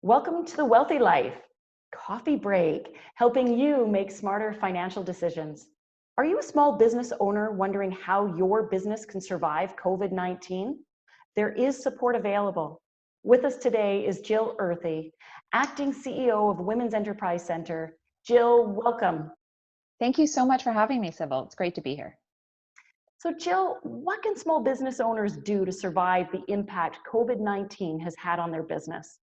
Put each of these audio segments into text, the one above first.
Welcome to the Wealthy Life Coffee Break, helping you make smarter financial decisions. Are you a small business owner wondering how your business can survive COVID-19? There is support available. With us today is Jill Earthy, Acting CEO of Women's Enterprise Center. Jill, welcome. Thank you so much for having me, Sybil. It's great to be here. So Jill, what can small business owners do to survive the impact COVID-19 has had on their business?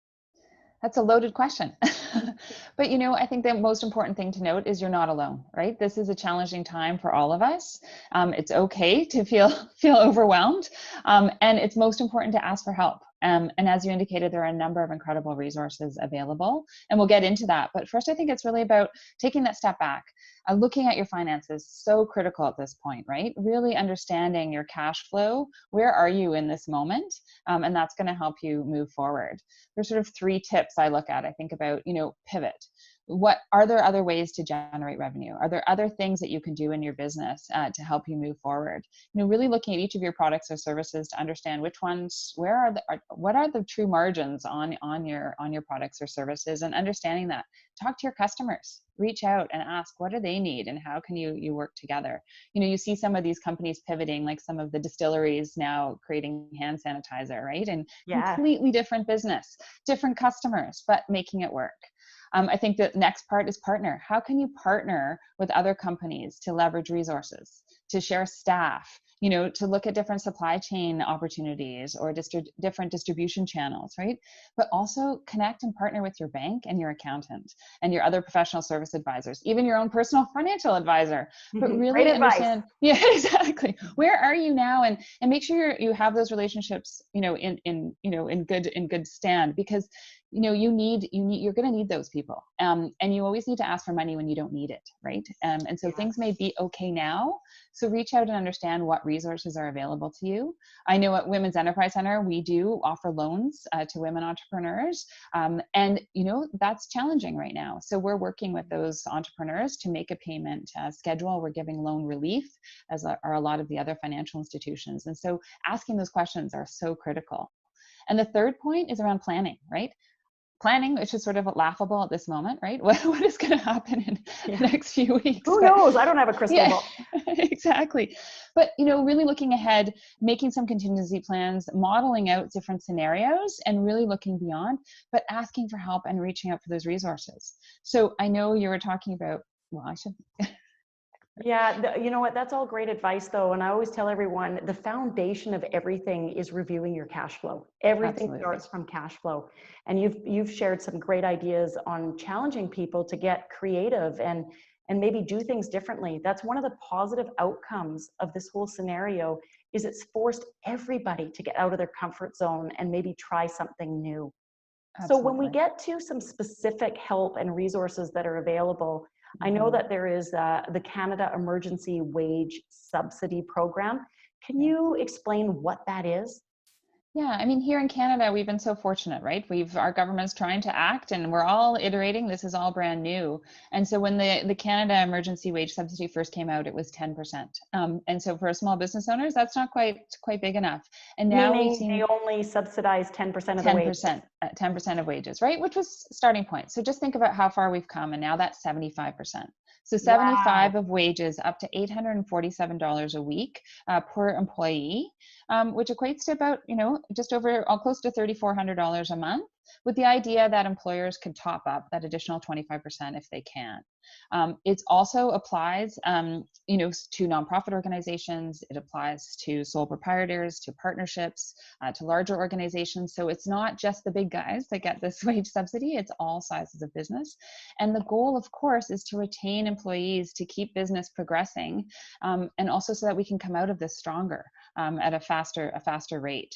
That's a loaded question. But I think the most important thing to note is you're not alone, right? This is a challenging time for all of us. It's okay to feel overwhelmed. And it's most important to ask for help. And as you indicated, there are a number of incredible resources available, and we'll get into that. But first, I think it's really about taking that step back. Looking at your finances, so critical at this point, right? Really understanding your cash flow. Where are you in this moment? And that's going to help you move forward. There's sort of three tips I look at. I think about, pivot. What are there other ways to generate revenue? Are there other things that you can do in your business to help you move forward? Really looking at each of your products or services to understand which ones, what are the true margins on your products or services, and understanding that. Talk to your customers, reach out and ask what do they need and how can you work together. You see some of these companies pivoting, like some of the distilleries now creating hand sanitizer, right? And completely different business, different customers, but making it work. I think the next part is partner. How can you partner with other companies to leverage resources, to share staff, to look at different supply chain opportunities or different distribution channels, right? But also connect and partner with your bank and your accountant and your other professional service advisors, even your own personal financial advisor. But really understand, yeah, exactly. Where are you now, and make sure you have those relationships, in good stand, because you're going to need those people. And you always need to ask for money when you don't need it, right? And so things may be okay now. So reach out and understand what resources are available to you. I know at Women's Enterprise Center, we do offer loans to women entrepreneurs. And that's challenging right now. So we're working with those entrepreneurs to make a payment schedule. We're giving loan relief, as are a lot of the other financial institutions. And so asking those questions are so critical. And the third point is around planning, right? Planning, which is sort of laughable at this moment, right? What is going to happen in the next few weeks? Who knows? I don't have a crystal ball. Exactly. But, really looking ahead, making some contingency plans, modeling out different scenarios, and really looking beyond, but asking for help and reaching out for those resources. So I know you were talking about, Yeah, you know what? That's all great advice, though. And I always tell everyone the foundation of everything is reviewing your cash flow. Everything starts from cash flow. And you've shared some great ideas on challenging people to get creative and maybe do things differently. That's one of the positive outcomes of this whole scenario, is it's forced everybody to get out of their comfort zone and maybe try something new. Absolutely. So when we get to some specific help and resources that are available, I know that there is the Canada Emergency Wage Subsidy Program. Can you explain what that is? Yeah, I mean, here in Canada, we've been so fortunate, right? Our government's trying to act, and we're all iterating. This is all brand new. And so when the Canada Emergency Wage Subsidy first came out, it was 10%. And so for small business owners, that's not quite big enough. And now we've seen they only subsidize 10% of the wages. 10% of wages, right? Which was starting point. So just think about how far we've come, and now that's 75%. So 75 of wages up to $847 a week per employee, which equates to about, just over close to $3,400 a month, with the idea that employers could top up that additional 25% if they can. It also applies, to nonprofit organizations. It applies to sole proprietors, to partnerships, to larger organizations. So it's not just the big guys that get this wage subsidy. It's all sizes of business. And the goal, of course, is to retain employees, to keep business progressing, and also so that we can come out of this stronger at a faster rate,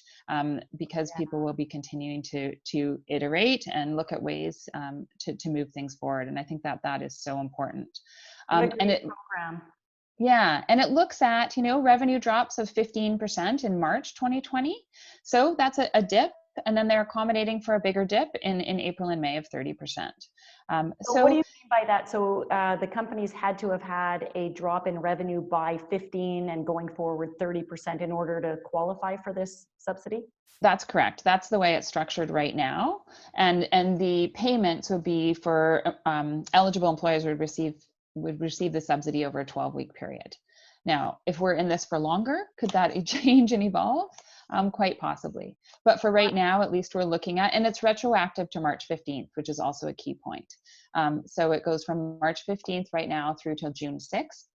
because people will be continuing to iterate and look at ways to move things forward. And I think that is so important. And program. Yeah, and it looks at, revenue drops of 15% in March 2020. So that's a dip. and then they're accommodating for a bigger dip in April and May of 30%. So what do you mean by that? So the companies had to have had a drop in revenue by 15 and going forward 30% in order to qualify for this subsidy? That's correct. That's the way it's structured right now. And the payments would be for eligible employers would receive the subsidy over a 12-week period. Now, if we're in this for longer, could that change and evolve? Quite possibly. But for right now, at least we're looking at, and it's retroactive to March 15th, which is also a key point. So it goes from March 15th right now through till June 6th.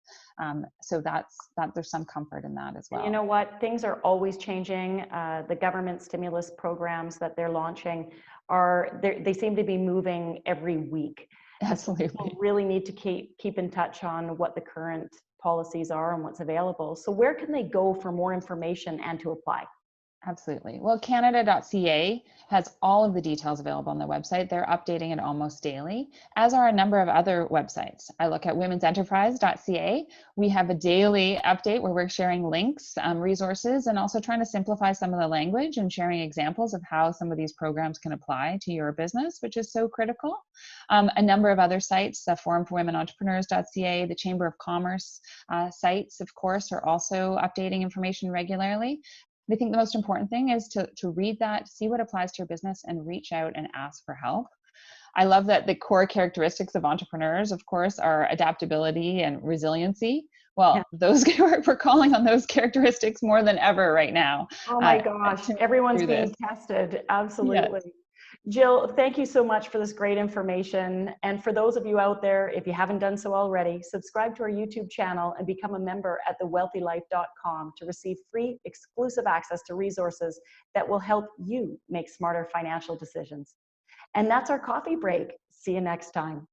So there's some comfort in that as well. And you know what? Things are always changing. The government stimulus programs that they're launching they seem to be moving every week. Absolutely. So people really need to keep in touch on what the current policies are and what's available. So where can they go for more information and to apply? Absolutely. Well, Canada.ca has all of the details available on the website. They're updating it almost daily, as are a number of other websites. I look at womensenterprise.ca. We have a daily update where we're sharing links, resources, and also trying to simplify some of the language and sharing examples of how some of these programs can apply to your business, which is so critical. A number of other sites, Forum for Women Entrepreneurs.ca, the Chamber of Commerce sites, of course, are also updating information regularly. I think the most important thing is to read that, see what applies to your business, and reach out and ask for help. I love that the core characteristics of entrepreneurs, of course, are adaptability and resiliency. Well, we're calling on those characteristics more than ever right now. Oh my gosh, everyone's being tested. Absolutely. Yes. Jill, thank you so much for this great information. And for those of you out there, if you haven't done so already, subscribe to our YouTube channel and become a member at thewealthylife.com to receive free, exclusive access to resources that will help you make smarter financial decisions. And that's our coffee break. See you next time.